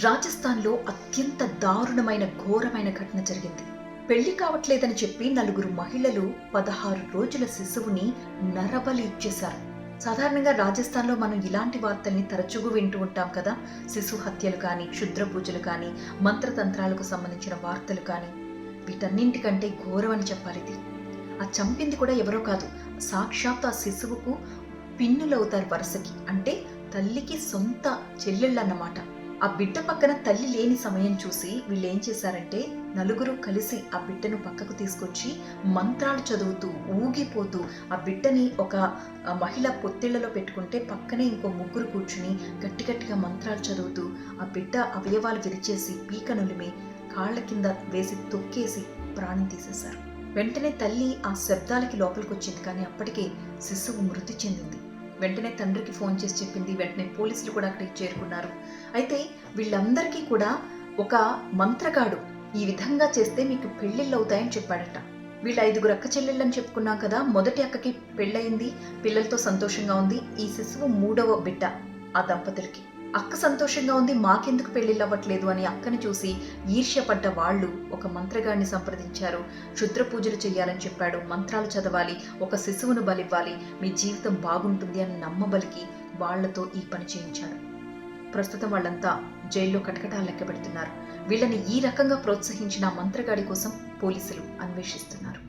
రాజస్థాన్లో అత్యంత దారుణమైన ఘోరమైన ఘటన జరిగింది. పెళ్లి కావట్లేదని చెప్పి 4 మహిళలు 16 రోజుల శిశువుని నరబలి ఇచ్చేశారు. సాధారణంగా రాజస్థాన్లో మనం ఇలాంటి వార్తల్ని తరచుగా వింటూ ఉంటాం కదా. శిశు హత్యలు కానీ, క్షుద్ర పూజలు కానీ, మంత్రతంత్రాలకు సంబంధించిన వార్తలు కానీ. వీటన్నింటికంటే ఘోరం అని చెప్పాలి ఇది. ఆ చంపింది కూడా ఎవరో కాదు, సాక్షాత్ ఆ శిశువుకు పిన్నులవుతారు వరుసకి. అంటే తల్లికి సొంత చెల్లెళ్ళన్నమాట. ఆ బిడ్డ పక్కన తల్లి లేని సమయం చూసి వీళ్ళు ఏం చేశారంటే, 4 కలిసి ఆ బిడ్డను పక్కకు తీసుకొచ్చి మంత్రాలు చదువుతూ ఊగిపోతూ ఆ బిడ్డని ఒక మహిళ పొత్తిళ్లలో పెట్టుకుంటే పక్కనే ఇంకో 3 కూర్చుని గట్టిగా మంత్రాలు చదువుతూ ఆ బిడ్డ అవయవాలు విరిచేసి పీక నులిమి కాళ్ల కింద వేసి తొక్కేసి ప్రాణం తీసేశారు. వెంటనే తల్లి ఆ శబ్దాలకి లోపలికి వచ్చింది, కానీ అప్పటికే శిశువు మృతి చెందింది. వెంటనే తండ్రికి ఫోన్ చేసి చెప్పింది. వెంటనే పోలీసులు కూడా అక్కడికి చేరుకున్నారు. అయితే వీళ్ళందరికీ కూడా ఒక మంత్రగాడు ఈ విధంగా చేస్తే మీకు పెళ్లిళ్ళు అవుతాయని చెప్పాడట. వీళ్ళ 5 అక్క చెల్లెళ్ళని చెప్పుకున్నాం కదా. మొదటి అక్కకి పెళ్ళయింది, పిల్లలతో సంతోషంగా ఉంది. ఈ శిశువు 3వ బిడ్డ ఆ దంపతులకి. అక్క సంతోషంగా ఉంది, మాకెందుకు పెళ్లిళ్ళు అవ్వట్లేదు అని అక్కని చూసి ఈర్ష్యపడ్డ వాళ్ళు ఒక మంత్రగాడిని సంప్రదించారు. క్షుద్ర పూజలు చేయాలని చెప్పాడు, మంత్రాలు చదవాలి, ఒక శిశువును బలివ్వాలి, మీ జీవితం బాగుంటుంది అని నమ్మబలికి వాళ్లతో ఈ పని చేయించాడు. ప్రస్తుతం వాళ్ళంతా జైల్లో కటకటాలు లెక్క పెడుతున్నారు. వీళ్ళని ఈ రకంగా ప్రోత్సహించిన మంత్రగాడి కోసం పోలీసులు అన్వేషిస్తున్నారు.